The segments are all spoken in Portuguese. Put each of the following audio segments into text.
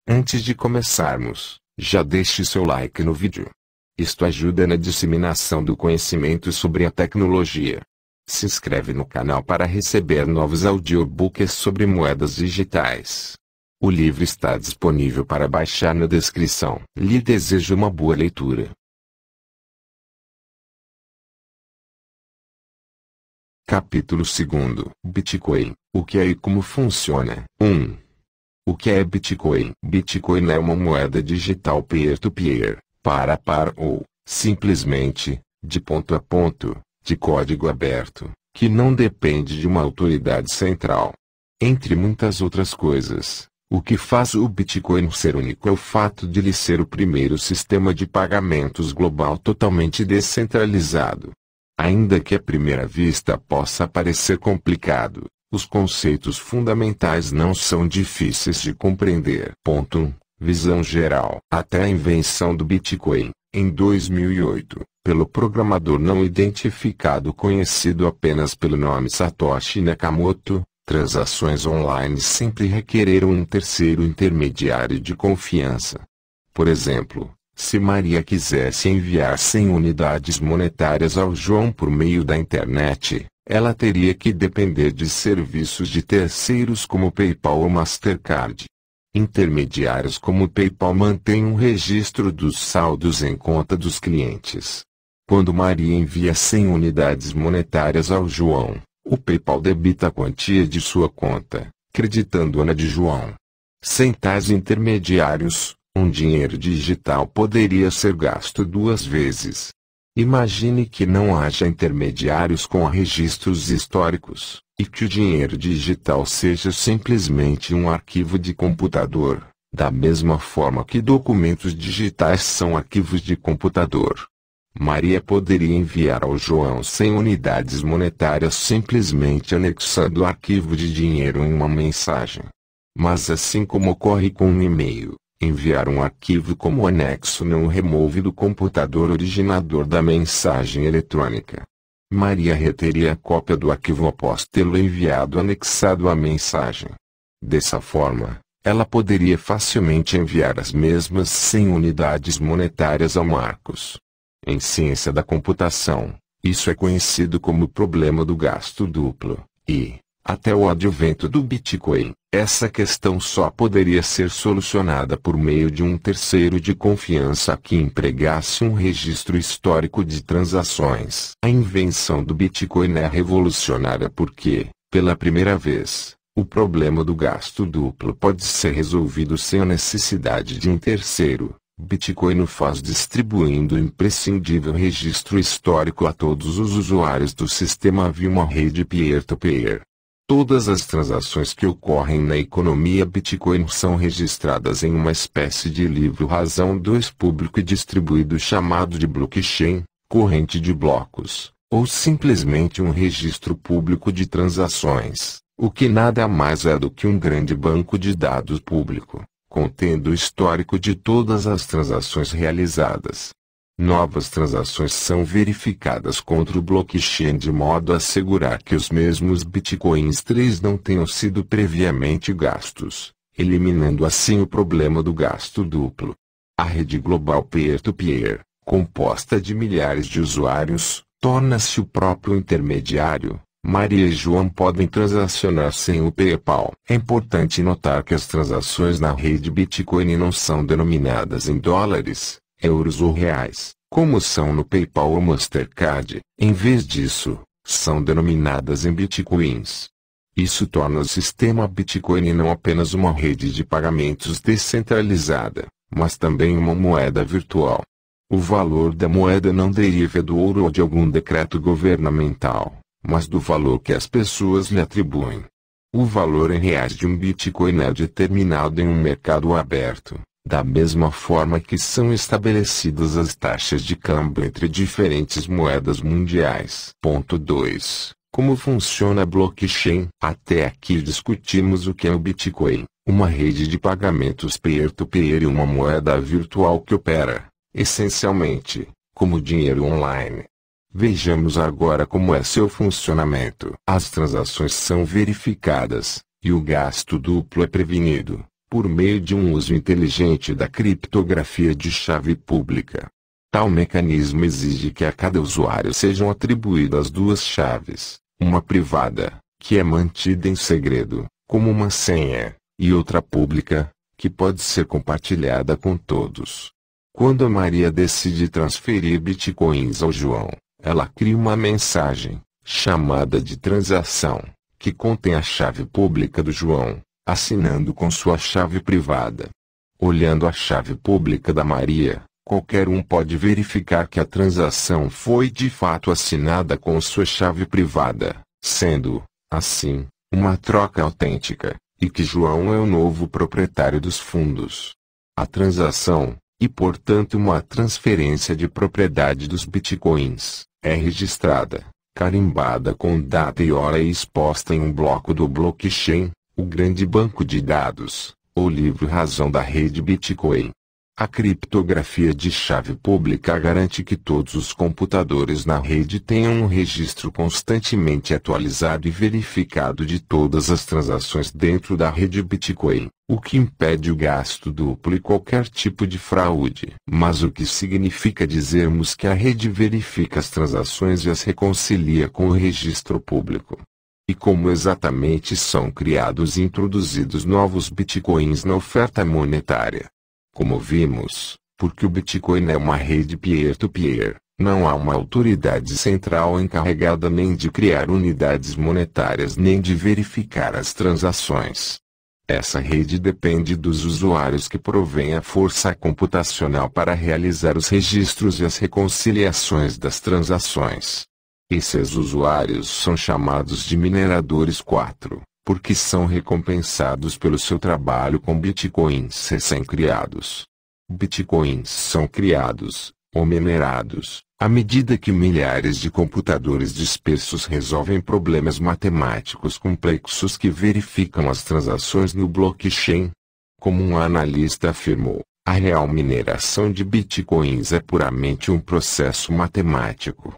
Antes de começarmos, já deixe seu like no vídeo. Isto ajuda na disseminação do conhecimento sobre a tecnologia. Se inscreve no canal para receber novos audiobooks sobre moedas digitais. O livro está disponível para baixar na descrição. Lhe desejo uma boa leitura. Capítulo 2. Bitcoin, o que é e como funciona. 1. O que é Bitcoin? Bitcoin é uma moeda digital peer-to-peer, par a par ou, simplesmente, de ponto a ponto, de código aberto, que não depende de uma autoridade central. Entre muitas outras coisas, o que faz o Bitcoin ser único é o fato de ele ser o primeiro sistema de pagamentos global totalmente descentralizado. Ainda que à primeira vista possa parecer complicado, os conceitos fundamentais não são difíceis de compreender. 1. Visão geral. Até a invenção do Bitcoin, em 2008, pelo programador não identificado conhecido apenas pelo nome Satoshi Nakamoto, transações online sempre requereram um terceiro intermediário de confiança. Por exemplo, se Maria quisesse enviar 100 unidades monetárias ao João por meio da internet, ela teria que depender de serviços de terceiros como PayPal ou Mastercard. Intermediários como o PayPal mantêm um registro dos saldos em conta dos clientes. Quando Maria envia 100 unidades monetárias ao João, o PayPal debita a quantia de sua conta, creditando-a na de João. Sem tais intermediários, um dinheiro digital poderia ser gasto duas vezes. Imagine que não haja intermediários com registros históricos, e que o dinheiro digital seja simplesmente um arquivo de computador, da mesma forma que documentos digitais são arquivos de computador. Maria poderia enviar ao João 100 unidades monetárias simplesmente anexando o arquivo de dinheiro em uma mensagem. Mas assim como ocorre com um e-mail, enviar um arquivo como anexo não remove do computador originador da mensagem eletrônica. Maria reteria a cópia do arquivo após tê-lo enviado anexado à mensagem. Dessa forma, ela poderia facilmente enviar as mesmas 100 unidades monetárias ao Marcos. Em ciência da computação, isso é conhecido como o problema do gasto duplo, e, até o advento do Bitcoin, essa questão só poderia ser solucionada por meio de um terceiro de confiança que empregasse um registro histórico de transações. A invenção do Bitcoin é revolucionária porque, pela primeira vez, o problema do gasto duplo pode ser resolvido sem a necessidade de um terceiro. Bitcoin o faz distribuindo o imprescindível registro histórico a todos os usuários do sistema via uma rede peer-to-peer. Todas as transações que ocorrem na economia Bitcoin são registradas em uma espécie de livro-razão público e distribuído chamado de blockchain, corrente de blocos, ou simplesmente um registro público de transações, o que nada mais é do que um grande banco de dados público, contendo o histórico de todas as transações realizadas. Novas transações são verificadas contra o blockchain de modo a assegurar que os mesmos bitcoins 3 não tenham sido previamente gastos, eliminando assim o problema do gasto duplo. A rede global peer-to-peer, composta de milhares de usuários, torna-se o próprio intermediário. Maria e João podem transacionar sem o PayPal. É importante notar que as transações na rede Bitcoin não são denominadas em dólares, euros ou reais, como são no PayPal ou Mastercard. Em vez disso, são denominadas em bitcoins. Isso torna o sistema Bitcoin não apenas uma rede de pagamentos descentralizada, mas também uma moeda virtual. O valor da moeda não deriva do ouro ou de algum decreto governamental, mas do valor que as pessoas lhe atribuem. O valor em reais de um Bitcoin é determinado em um mercado aberto, da mesma forma que são estabelecidas as taxas de câmbio entre diferentes moedas mundiais. 2. Como funciona a blockchain? Até aqui discutimos o que é o Bitcoin, uma rede de pagamentos peer-to-peer e uma moeda virtual que opera, essencialmente, como dinheiro online. Vejamos agora como é seu funcionamento. As transações são verificadas, e o gasto duplo é prevenido, por meio de um uso inteligente da criptografia de chave pública. Tal mecanismo exige que a cada usuário sejam atribuídas duas chaves, uma privada, que é mantida em segredo, como uma senha, e outra pública, que pode ser compartilhada com todos. Quando a Maria decide transferir bitcoins ao João, ela cria uma mensagem, chamada de transação, que contém a chave pública do João, assinando com sua chave privada. Olhando a chave pública da Maria, qualquer um pode verificar que a transação foi de fato assinada com sua chave privada, sendo, assim, uma troca autêntica, e que João é o novo proprietário dos fundos. A transação, e portanto uma transferência de propriedade dos bitcoins, é registrada, carimbada com data e hora e exposta em um bloco do blockchain, o grande banco de dados, ou livro-razão da rede Bitcoin. A criptografia de chave pública garante que todos os computadores na rede tenham um registro constantemente atualizado e verificado de todas as transações dentro da rede Bitcoin, o que impede o gasto duplo e qualquer tipo de fraude. Mas o que significa dizermos que a rede verifica as transações e as reconcilia com o registro público? E como exatamente são criados e introduzidos novos bitcoins na oferta monetária? Como vimos, porque o Bitcoin é uma rede peer-to-peer, não há uma autoridade central encarregada nem de criar unidades monetárias nem de verificar as transações. Essa rede depende dos usuários que provêm a força computacional para realizar os registros e as reconciliações das transações. Esses usuários são chamados de mineradores 4, porque são recompensados pelo seu trabalho com bitcoins recém-criados. Bitcoins são criados, ou minerados, à medida que milhares de computadores dispersos resolvem problemas matemáticos complexos que verificam as transações no blockchain. Como um analista afirmou, a real mineração de bitcoins é puramente um processo matemático.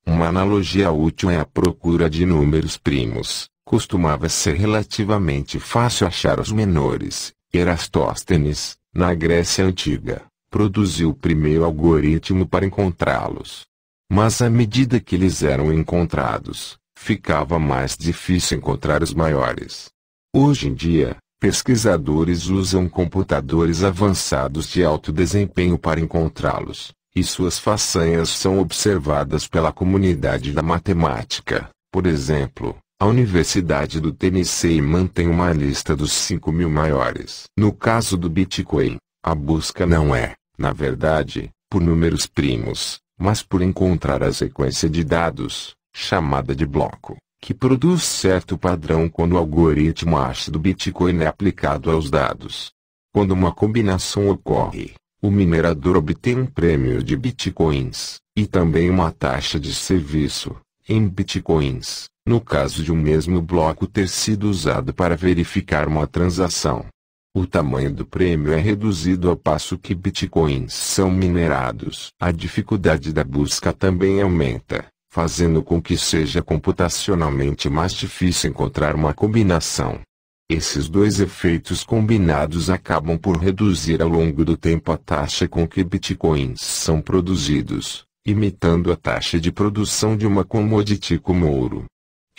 Uma analogia útil é a procura de números primos. Costumava ser relativamente fácil achar os menores. Eratóstenes, na Grécia Antiga, produziu o primeiro algoritmo para encontrá-los. Mas à medida que eles eram encontrados, ficava mais difícil encontrar os maiores. Hoje em dia, pesquisadores usam computadores avançados de alto desempenho para encontrá-los, e suas façanhas são observadas pela comunidade da matemática. Por exemplo, a Universidade do Tennessee mantém uma lista dos 5.000 maiores. No caso do Bitcoin, a busca não é, na verdade, por números primos, mas por encontrar a sequência de dados, chamada de bloco, que produz certo padrão quando o algoritmo hash do Bitcoin é aplicado aos dados. Quando uma combinação ocorre, o minerador obtém um prêmio de bitcoins, e também uma taxa de serviço, em bitcoins, no caso de um mesmo bloco ter sido usado para verificar uma transação. O tamanho do prêmio é reduzido ao passo que bitcoins são minerados. A dificuldade da busca também aumenta, fazendo com que seja computacionalmente mais difícil encontrar uma combinação. Esses dois efeitos combinados acabam por reduzir ao longo do tempo a taxa com que bitcoins são produzidos, imitando a taxa de produção de uma commodity como ouro.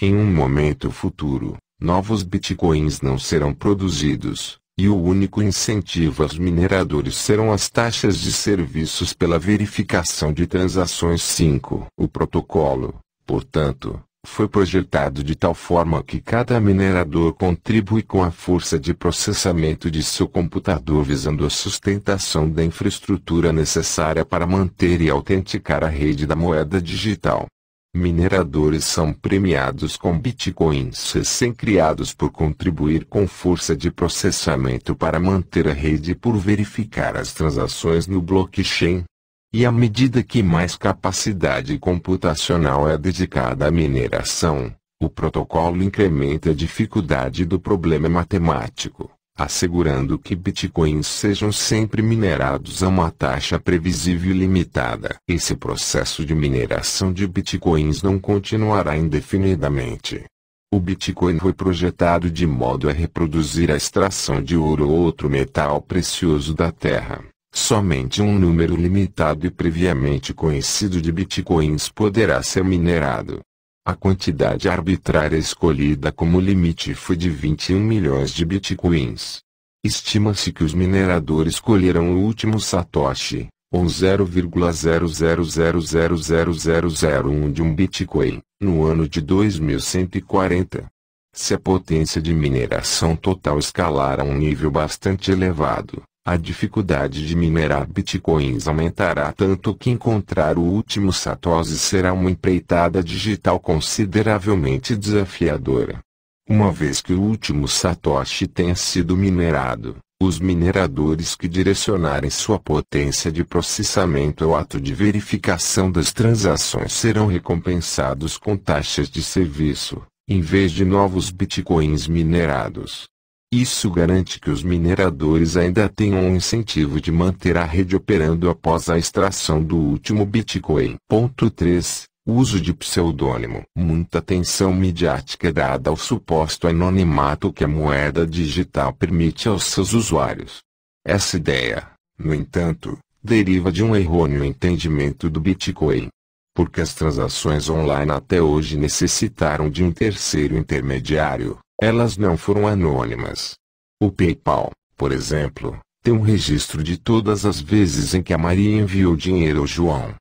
Em um momento futuro, novos bitcoins não serão produzidos, e o único incentivo aos mineradores serão as taxas de serviços pela verificação de transações. 5. O protocolo, portanto, foi projetado de tal forma que cada minerador contribui com a força de processamento de seu computador visando a sustentação da infraestrutura necessária para manter e autenticar a rede da moeda digital. Mineradores são premiados com bitcoins recém-criados por contribuir com força de processamento para manter a rede e por verificar as transações no blockchain. E à medida que mais capacidade computacional é dedicada à mineração, o protocolo incrementa a dificuldade do problema matemático, assegurando que bitcoins sejam sempre minerados a uma taxa previsível e limitada. Esse processo de mineração de bitcoins não continuará indefinidamente. O Bitcoin foi projetado de modo a reproduzir a extração de ouro ou outro metal precioso da Terra. Somente um número limitado e previamente conhecido de bitcoins poderá ser minerado. A quantidade arbitrária escolhida como limite foi de 21 milhões de bitcoins. Estima-se que os mineradores colherão o último satoshi, ou 0,00000001 de um bitcoin, no ano de 2140. Se a potência de mineração total escalar a um nível bastante elevado, a dificuldade de minerar bitcoins aumentará tanto que encontrar o último satoshi será uma empreitada digital consideravelmente desafiadora. Uma vez que o último satoshi tenha sido minerado, os mineradores que direcionarem sua potência de processamento ao ato de verificação das transações serão recompensados com taxas de serviço, em vez de novos bitcoins minerados. Isso garante que os mineradores ainda tenham um incentivo de manter a rede operando após a extração do último Bitcoin. Ponto 3. Uso de pseudônimo. Muita atenção midiática é dada ao suposto anonimato que a moeda digital permite aos seus usuários. Essa ideia, no entanto, deriva de um errôneo entendimento do Bitcoin. Porque as transações online até hoje necessitaram de um terceiro intermediário, elas não foram anônimas. O PayPal, por exemplo, tem um registro de todas as vezes em que a Maria enviou dinheiro ao João.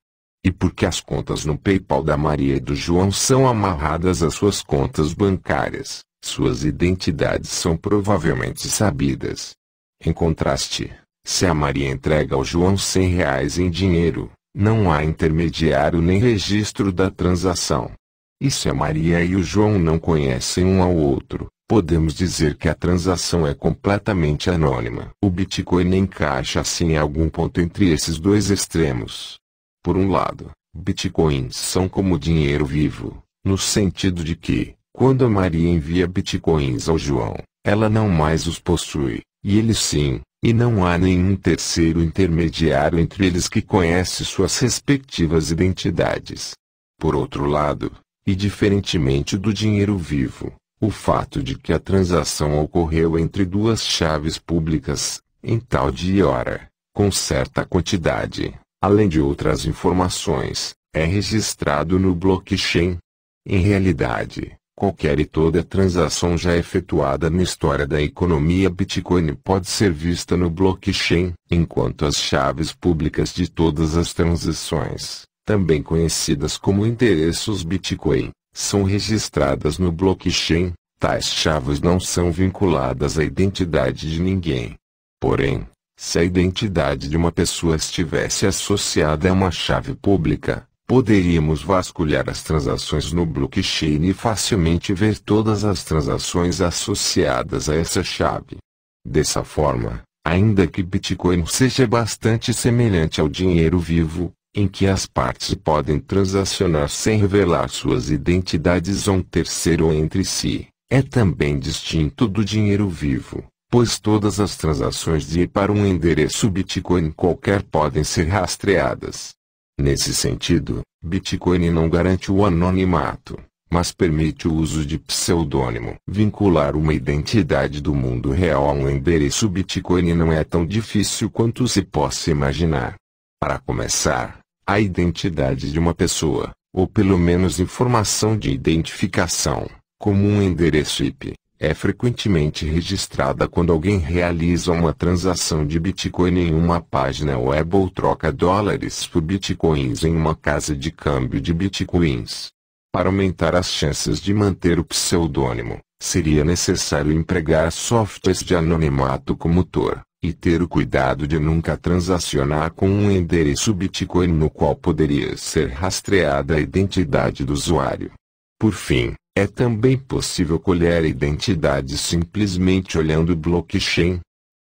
E porque as contas no PayPal da Maria e do João são amarradas às suas contas bancárias, suas identidades são provavelmente sabidas. Em contraste, se a Maria entrega ao João R$ 100 em dinheiro, não há intermediário nem registro da transação. E se a Maria e o João não conhecem um ao outro, podemos dizer que a transação é completamente anônima. O Bitcoin encaixa assim em algum ponto entre esses dois extremos. Por um lado, bitcoins são como dinheiro vivo, no sentido de que, quando a Maria envia bitcoins ao João, ela não mais os possui, e ele sim, e não há nenhum terceiro intermediário entre eles que conhece suas respectivas identidades. Por outro lado, e diferentemente do dinheiro vivo, o fato de que a transação ocorreu entre duas chaves públicas, em tal dia e hora, com certa quantidade, além de outras informações, é registrado no blockchain. Em realidade, qualquer e toda transação já efetuada na história da economia Bitcoin pode ser vista no blockchain, enquanto as chaves públicas de todas as transações, também conhecidas como endereços Bitcoin, são registradas no blockchain. Tais chaves não são vinculadas à identidade de ninguém. Porém, se a identidade de uma pessoa estivesse associada a uma chave pública, poderíamos vasculhar as transações no blockchain e facilmente ver todas as transações associadas a essa chave. Dessa forma, ainda que Bitcoin seja bastante semelhante ao dinheiro vivo, em que as partes podem transacionar sem revelar suas identidades a um terceiro ou entre si, é também distinto do dinheiro vivo, pois todas as transações de ir para um endereço Bitcoin qualquer podem ser rastreadas. Nesse sentido, Bitcoin não garante o anonimato, mas permite o uso de pseudônimo. Vincular uma identidade do mundo real a um endereço Bitcoin não é tão difícil quanto se possa imaginar. Para começar, a identidade de uma pessoa, ou pelo menos informação de identificação, como um endereço IP, é frequentemente registrada quando alguém realiza uma transação de Bitcoin em uma página web ou troca dólares por Bitcoins em uma casa de câmbio de Bitcoins. Para aumentar as chances de manter o pseudônimo, seria necessário empregar softwares de anonimato como Tor, e ter o cuidado de nunca transacionar com um endereço Bitcoin no qual poderia ser rastreada a identidade do usuário. Por fim, é também possível colher a identidade simplesmente olhando o blockchain.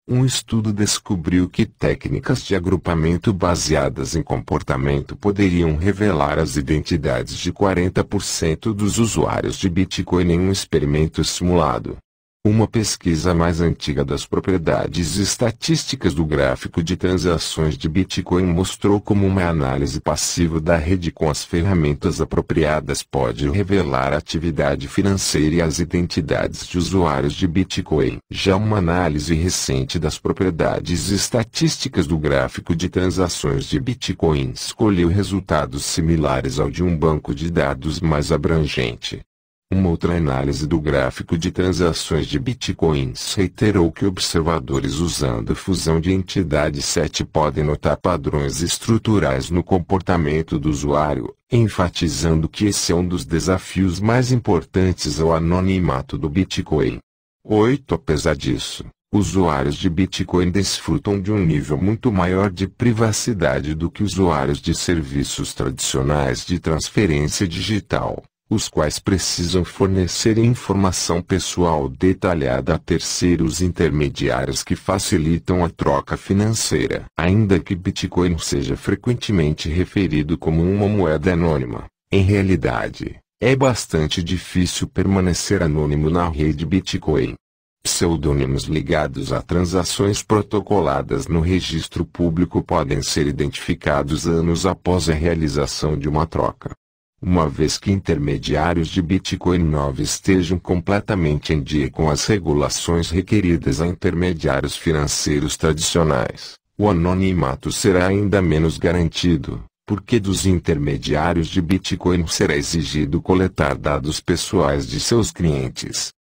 Um estudo descobriu que técnicas de agrupamento baseadas em comportamento poderiam revelar as identidades de 40% dos usuários de Bitcoin em um experimento simulado. Uma pesquisa mais antiga das propriedades estatísticas do gráfico de transações de Bitcoin mostrou como uma análise passiva da rede com as ferramentas apropriadas pode revelar a atividade financeira e as identidades de usuários de Bitcoin. Já uma análise recente das propriedades estatísticas do gráfico de transações de Bitcoin escolheu resultados similares ao de um banco de dados mais abrangente. Uma outra análise do gráfico de transações de bitcoins reiterou que observadores usando fusão de entidades 7 podem notar padrões estruturais no comportamento do usuário, enfatizando que esse é um dos desafios mais importantes ao anonimato do Bitcoin. 8. Apesar disso, usuários de Bitcoin desfrutam de um nível muito maior de privacidade do que usuários de serviços tradicionais de transferência digital, os quais precisam fornecer informação pessoal detalhada a terceiros intermediários que facilitam a troca financeira. Ainda que Bitcoin seja frequentemente referido como uma moeda anônima, em realidade, é bastante difícil permanecer anônimo na rede Bitcoin. Pseudônimos ligados a transações protocoladas no registro público podem ser identificados anos após a realização de uma troca. Uma vez que intermediários de Bitcoin não estejam completamente em dia com as regulações requeridas a intermediários financeiros tradicionais, o anonimato será ainda menos garantido, porque dos intermediários de Bitcoin será exigido coletar dados pessoais de seus clientes,